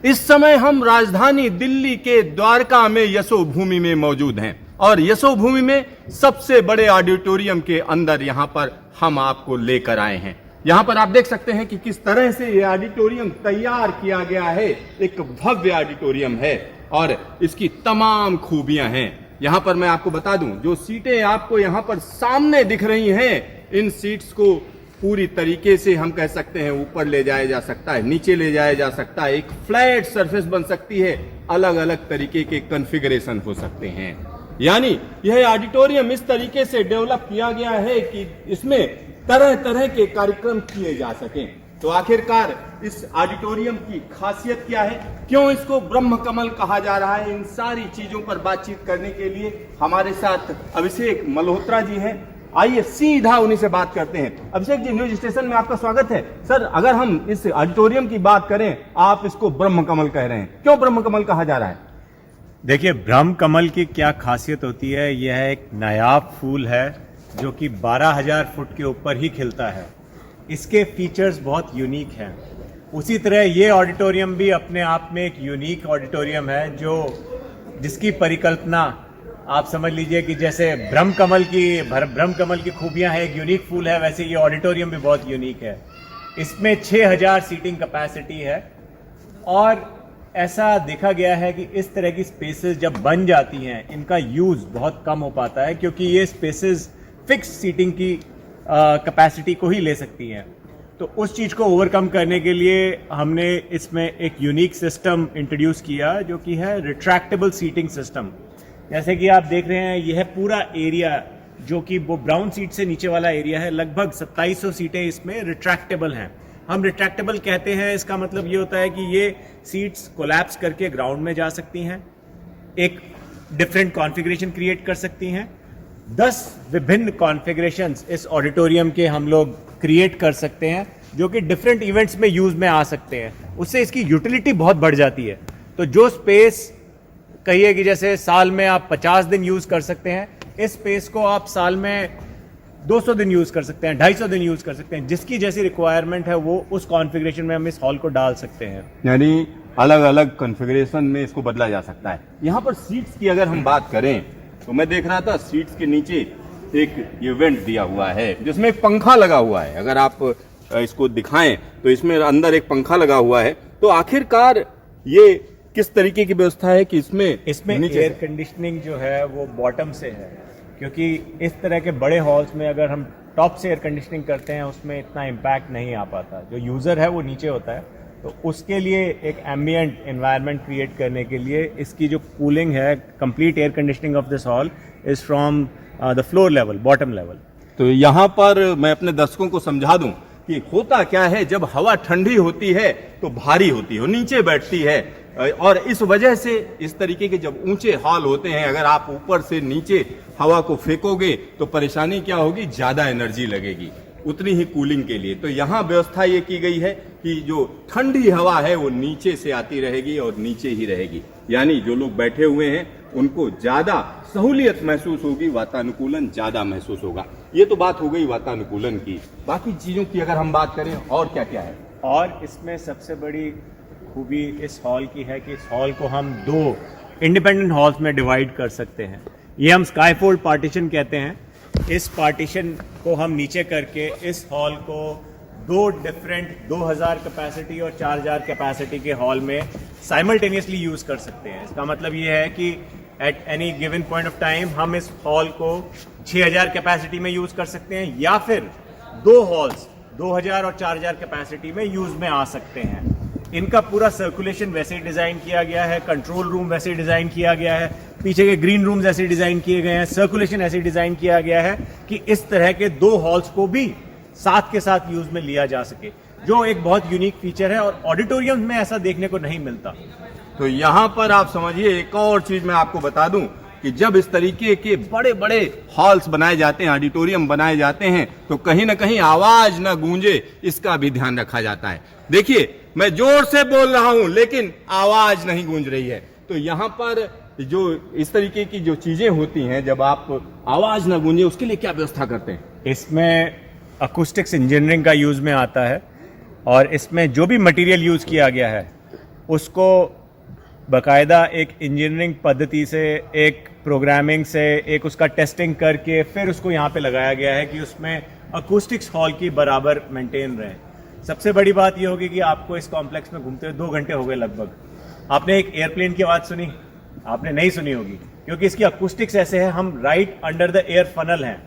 इस समय हम राजधानी दिल्ली के द्वारका में यशोभूमि में मौजूद हैं और यशोभूमि में सबसे बड़े ऑडिटोरियम के अंदर यहां पर हम आपको लेकर आए हैं। यहां पर आप देख सकते हैं कि किस तरह से यह ऑडिटोरियम तैयार किया गया है। एक भव्य ऑडिटोरियम है और इसकी तमाम खूबियां हैं। यहां पर मैं आपको बता दूं, जो सीटें आपको यहां पर सामने दिख रही हैं, इन सीट्स को पूरी तरीके से हम कह सकते हैं ऊपर ले जाया जा सकता है, नीचे ले जाया जा सकता है, एक फ्लैट सरफेस बन सकती है, अलग अलग तरीके के कॉन्फ़िगरेशन हो सकते हैं। यानी यह ऑडिटोरियम इस तरीके से डेवलप किया गया है कि इसमें तरह तरह के कार्यक्रम किए जा सकें। तो आखिरकार इस ऑडिटोरियम की खासियत क्या है, क्यों इसको ब्रह्म कमल कहा जा रहा है, इन सारी चीजों पर बातचीत करने के लिए हमारे साथ अभिषेक मल्होत्रा जी हैं। आइए सीधा उन्हीं से बात करते हैं। अभिषेक जी, न्यूज स्टेशन में आपका स्वागत है। सर, अगर हम इस ऑडिटोरियम की बात करें, आप इसको ब्रह्म कमल कह रहे हैं, क्यों ब्रह्म कमल कहा जा रहा है? देखिए, ब्रह्म कमल की क्या खासियत होती है, यह एक नायाब फूल है जो कि 12,000 फुट के ऊपर ही खिलता है। इसके फीचर्स बहुत यूनिक हैं। उसी तरह ये ऑडिटोरियम भी अपने आप में एक यूनिक ऑडिटोरियम है, जिसकी परिकल्पना आप समझ लीजिए कि जैसे ब्रह्म कमल की खूबियां हैं, एक यूनिक फूल है, वैसे ये ऑडिटोरियम भी बहुत यूनिक है। इसमें 6,000 सीटिंग कैपेसिटी है और ऐसा देखा गया है कि इस तरह की स्पेसेस जब बन जाती हैं, इनका यूज बहुत कम हो पाता है, क्योंकि ये स्पेसेस फिक्स सीटिंग की कैपेसिटी को ही ले सकती हैं। तो उस चीज़ को ओवरकम करने के लिए हमने इसमें एक यूनिक सिस्टम इंट्रोड्यूस किया, जो कि है रिट्रैक्टेबल सीटिंग सिस्टम। जैसे कि आप देख रहे हैं, यह पूरा एरिया जो कि वो ब्राउन सीट से नीचे वाला एरिया है, लगभग 2700 सीटें इसमें रिट्रैक्टेबल हैं। हम रिट्रैक्टेबल कहते हैं, इसका मतलब ये होता है कि ये सीट्स कोलैप्स करके ग्राउंड में जा सकती हैं, एक डिफरेंट कॉन्फ़िगरेशन क्रिएट कर सकती हैं। 10 विभिन्न कॉन्फ़िगरेशंस इस ऑडिटोरियम के हम लोग क्रिएट कर सकते हैं, जो कि डिफरेंट इवेंट्स में यूज में आ सकते हैं। उससे इसकी यूटिलिटी बहुत बढ़ जाती है। तो जो स्पेस कहिए कि जैसे साल में आप 50 दिन यूज कर सकते हैं, इस स्पेस को आप साल में 200 दिन यूज कर सकते हैं, 250 दिन यूज कर सकते हैं। जिसकी जैसी रिक्वायरमेंट है वो उस कॉन्फ़िगरेशन में हम इस हॉल को डाल सकते हैं। यानी अलग अलग कॉन्फ़िगरेशन में इसको बदला जा सकता है। यहाँ पर सीट्स की अगर हम बात करें तो मैं देख रहा था, सीट्स के नीचे एक ये वेंट दिया हुआ है जिसमें एक पंखा लगा हुआ है। अगर आप इसको दिखाएं तो इसमें अंदर एक पंखा लगा हुआ है। तो आखिरकार ये किस तरीके की व्यवस्था है कि इसमें एयर कंडीशनिंग जो है वो बॉटम से है, क्योंकि इस तरह के बड़े हॉल्स में अगर हम टॉप से एयर कंडीशनिंग करते हैं, उसमें इतना इम्पैक्ट नहीं आ पाता। जो यूज़र है वो नीचे होता है, तो उसके लिए एक एम्बिएंट एनवायरनमेंट क्रिएट करने के लिए इसकी जो कूलिंग है, complete air conditioning of this hall is from the floor level, bottom level. तो यहाँ पर मैं अपने दर्शकों को समझा दूं कि होता क्या है, जब हवा ठंडी होती है तो भारी होती है, नीचे बैठती है, और इस वजह से इस तरीके के जब ऊंचे हॉल होते हैं, अगर आप ऊपर से नीचे हवा को फेंकोगे तो परेशानी क्या होगी, ज्यादा एनर्जी लगेगी उतनी ही कूलिंग के लिए। तो यहाँ व्यवस्था ये की गई है कि जो ठंडी हवा है वो नीचे से आती रहेगी और नीचे ही रहेगी। यानी जो लोग बैठे हुए हैं उनको ज्यादा सहूलियत महसूस होगी, वातानुकूलन ज्यादा महसूस होगा। ये तो बात हो गई वातानुकूलन की। बाकी चीजों की अगर हम बात करें और क्या क्या है, और इसमें सबसे बड़ी खूबी इस हॉल की है कि इस हॉल को हम 2 इंडिपेंडेंट हॉल्स में डिवाइड कर सकते हैं। ये हम स्काईफोल्ड पार्टीशन कहते हैं। इस पार्टीशन को हम नीचे करके इस हॉल को 2 डिफरेंट 2000 कैपेसिटी और 4000 कैपेसिटी के हॉल में साइमल्टेनियसली यूज कर सकते हैं। इसका मतलब ये है कि at any given point of time हम इस हॉल को 6000 कैपेसिटी में यूज कर सकते हैं, या फिर 2 हॉल्स 2000 और 4000 कैपेसिटी में यूज में आ सकते हैं। इनका पूरा सर्कुलेशन वैसे ही डिजाइन किया गया है, कंट्रोल रूम वैसे ही डिजाइन किया गया है, पीछे के ग्रीन रूम्स ऐसे डिजाइन किए गए हैं, सर्कुलेशन ऐसे डिजाइन किया गया है कि इस तरह के 2 हॉल्स को भी साथ के साथ यूज में लिया जा सके, जो एक बहुत यूनिक फीचर है और ऑडिटोरियम में ऐसा देखने को नहीं मिलता। तो यहाँ पर आप समझिए, एक और चीज मैं आपको बता दूं कि जब इस तरीके के बड़े बड़े हॉल्स बनाए जाते हैं, ऑडिटोरियम बनाए जाते हैं, तो कहीं ना कहीं आवाज ना गूंजे इसका भी ध्यान रखा जाता है। देखिए, मैं जोर से बोल रहा हूं लेकिन आवाज नहीं गूंज रही है। तो यहाँ पर जो इस तरीके की जो चीजें होती हैं, जब आप आवाज ना गूंजे उसके लिए क्या व्यवस्था करते हैं? इसमें अकूस्टिक्स इंजीनियरिंग का यूज में आता है, और इसमें जो भी मटेरियल यूज किया गया है उसको बाकायदा एक इंजीनियरिंग पद्धति से, एक प्रोग्रामिंग से, एक उसका टेस्टिंग करके फिर उसको यहाँ पे लगाया गया है कि उसमें अकूस्टिक्स हॉल की बराबर मेंटेन रहे। सबसे बड़ी बात ये होगी कि आपको इस कॉम्प्लेक्स में घूमते हुए 2 घंटे हो गए लगभग। आपने एक एयरप्लेन की आवाज़ सुनी? आपने नहीं सुनी होगी, क्योंकि इसकी अकूस्टिक्स ऐसे है, हम right under the air funnel हैं।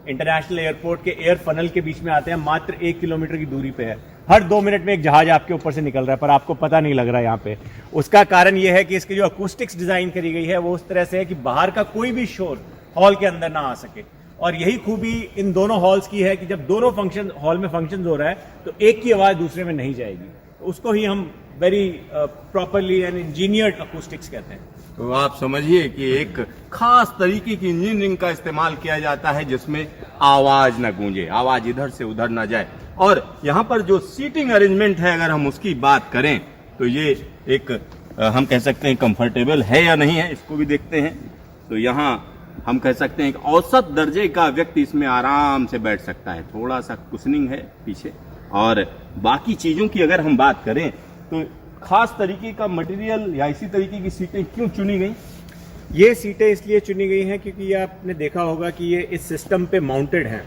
इंटरनेशनल एयरपोर्ट के एयर फनल के बीच में आते हैं, मात्र 1 किलोमीटर की दूरी पे है। हर 2 मिनट में एक जहाज आपके ऊपर से निकल रहा है, पर आपको पता नहीं लग रहा है यहाँ पे। उसका कारण यह है कि इसकी जो अकूस्टिक्स डिजाइन करी गई है वो उस तरह से है कि बाहर का कोई भी शोर हॉल के अंदर ना आ सके। और यही खूबी इन दोनों हॉल्स की है कि जब दोनों फंक्शन हॉल में फंक्शन हो रहा है तो एक की आवाज दूसरे में नहीं जाएगी। तो उसको ही हम very properly and engineered acoustics कहते हैं। तो आप समझिए कि एक खास तरीके की इंजीनियरिंग का इस्तेमाल किया जाता है जिसमें आवाज न गूंजे, आवाज इधर से उधर न जाए। और यहाँ पर जो सीटिंग अरेंजमेंट है, अगर हम उसकी बात करें तो ये एक हम कह सकते हैं कंफर्टेबल है या नहीं है, इसको भी देखते हैं। तो यहाँ हम कह सकते हैं एक औसत दर्जे का व्यक्ति इसमें आराम से बैठ सकता है। थोड़ा सा कुशनिंग है पीछे। और बाकी चीजों की अगर हम बात करें तो खास तरीके का मटेरियल या इसी तरीके की सीटें क्यों चुनी गई? ये सीटें इसलिए चुनी गई हैं क्योंकि ये आपने देखा होगा कि ये इस सिस्टम पे माउंटेड हैं।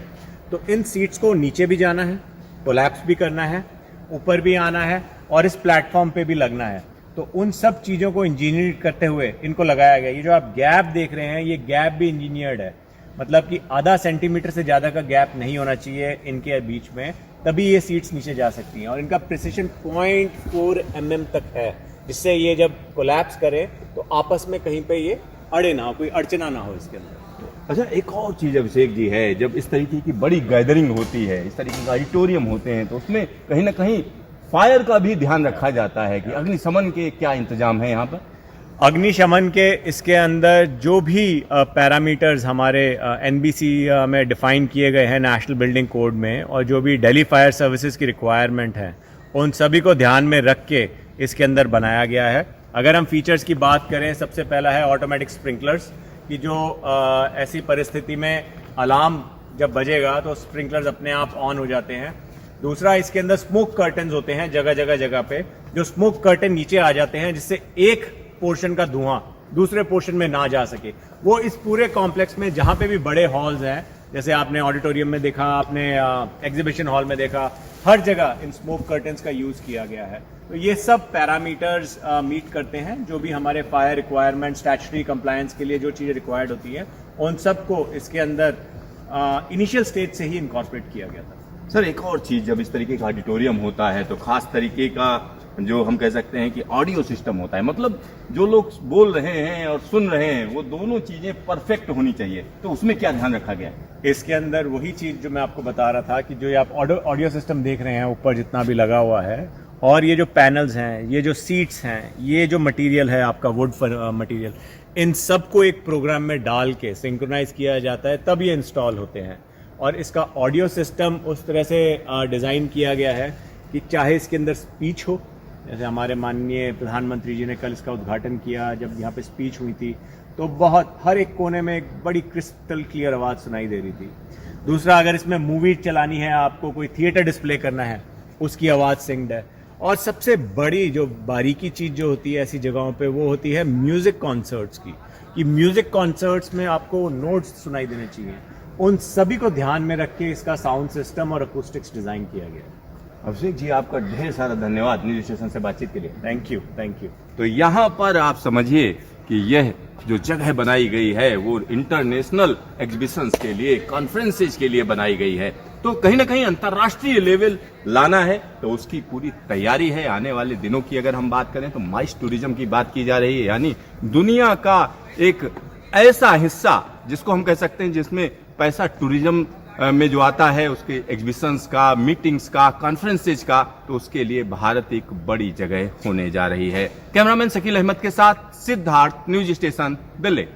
तो इन सीट्स को नीचे भी जाना है, कोलैप्स भी करना है, ऊपर भी आना है और इस प्लेटफॉर्म पे भी लगना है। तो उन सब चीज़ों को इंजीनियर करते हुए इनको लगाया गया। ये जो आप गैप देख रहे हैं, ये गैप भी इंजीनियर्ड है। मतलब कि आधा सेंटीमीटर से ज़्यादा का गैप नहीं होना चाहिए इनके बीच में, तभी ये सीट्स नीचे जा सकती हैं। और इनका प्रिसिशन 0.4 mm तक है, जिससे ये जब कोलैप्स करे तो आपस में कहीं पे ये अड़े ना हो, कोई अड़चना ना हो इसके अंदर। अच्छा, एक और चीज अभिषेक जी है, जब इस तरीके की बड़ी गैदरिंग होती है, इस तरीके का ऑडिटोरियम होते हैं, तो उसमें कहीं ना कहीं फायर का भी ध्यान रखा जाता है कि अग्निशमन के क्या इंतजाम है यहाँ पर? अग्निशमन के इसके अंदर जो भी पैरामीटर्स हमारे एनबीसी में डिफाइन किए गए हैं नेशनल बिल्डिंग कोड में, और जो भी दिल्ली फायर सर्विसेज की रिक्वायरमेंट है, उन सभी को ध्यान में रख के इसके अंदर बनाया गया है। अगर हम फीचर्स की बात करें, सबसे पहला है ऑटोमेटिक स्प्रिंकलर्स, कि जो ऐसी परिस्थिति में अलार्म जब बजेगा तो स्प्रिंकलर्स अपने आप ऑन हो जाते हैं। दूसरा, इसके अंदर स्मोक कर्टन्स होते हैं जगह पे, जो स्मोक कर्टन नीचे आ जाते हैं, जिससे एक पोर्शन का धुआं दूसरे पोर्शन में ना जा सके। वो इस पूरे कॉम्प्लेक्स में जहां पे भी बड़े हॉल्स हैं, जैसे आपने ऑडिटोरियम में देखा, आपने एग्जीबिशन हॉल में देखा, हर जगह इन स्मोक कर्टन्स का यूज किया गया है। तो ये सब पैरामीटर्स मीट करते हैं, जो भी हमारे फायर रिक्वायरमेंट, स्टैट्यूटरी कंप्लायंस के लिए जो चीज़ें रिक्वायर्ड होती है, उन सबको इसके अंदर इनिशियल स्टेज से ही इनकॉर्पोरेट किया गया था। सर, एक और चीज, जब इस तरीके का ऑडिटोरियम होता है तो खास तरीके का जो हम कह सकते हैं कि ऑडियो सिस्टम होता है। मतलब जो लोग बोल रहे हैं और सुन रहे हैं, वो दोनों चीजें परफेक्ट होनी चाहिए। तो उसमें क्या ध्यान रखा गया है? इसके अंदर वही चीज जो मैं आपको बता रहा था कि जो ये आप ऑडियो सिस्टम देख रहे हैं ऊपर जितना भी लगा हुआ है, और ये जो पैनल्स हैं, ये जो सीट्स हैं, ये जो मटेरियल है आपका वुड मटेरियल, इन सबको एक प्रोग्राम में डाल के सिंक्रोनाइज किया जाता है, तब ये इंस्टॉल होते हैं। और इसका ऑडियो सिस्टम उस तरह से डिज़ाइन किया गया है कि चाहे इसके अंदर स्पीच हो, जैसे हमारे माननीय प्रधानमंत्री जी ने कल इसका उद्घाटन किया, जब यहाँ पे स्पीच हुई थी, तो बहुत हर एक कोने में एक बड़ी क्रिस्टल क्लियर आवाज़ सुनाई दे रही थी। दूसरा, अगर इसमें मूवी चलानी है, आपको कोई थिएटर डिस्प्ले करना है, उसकी आवाज़ सिंक्ड है। और सबसे बड़ी जो बारीकी चीज़ जो होती है ऐसी जगहों पे, वो होती है म्यूज़िक कॉन्सर्ट्स की, कि म्यूज़िक कॉन्सर्ट्स में आपको नोट्स सुनाई देने चाहिए। उन सभी को ध्यान में रख के इसका साउंड सिस्टम और अकूस्टिक्स डिज़ाइन किया गया है। अभिषेक जी, आपका ढेर सारा धन्यवाद न्यूज स्टेशन से बातचीत के लिए। Thank you, thank you. तो यहाँ पर आप समझिए कि यह जो जगह बनाई गई है वो इंटरनेशनल एग्जीबिशंस के लिए, कॉन्फ्रेंसेज के लिए बनाई गई है। तो कहीं ना कहीं अंतर्राष्ट्रीय लेवल लाना है, तो उसकी पूरी तैयारी है। आने वाले दिनों की अगर हम बात करें तो माइस टूरिज्म की बात की जा रही है, यानी दुनिया का एक ऐसा हिस्सा जिसको हम कह सकते हैं जिसमें पैसा टूरिज्म में जो आता है, उसके एग्जीबिशंस का, मीटिंग्स का, कॉन्फ्रेंसेज का, तो उसके लिए भारत एक बड़ी जगह होने जा रही है। कैमरामैन शकील अहमद के साथ सिद्धार्थ, न्यूज स्टेशन, दिल्ली।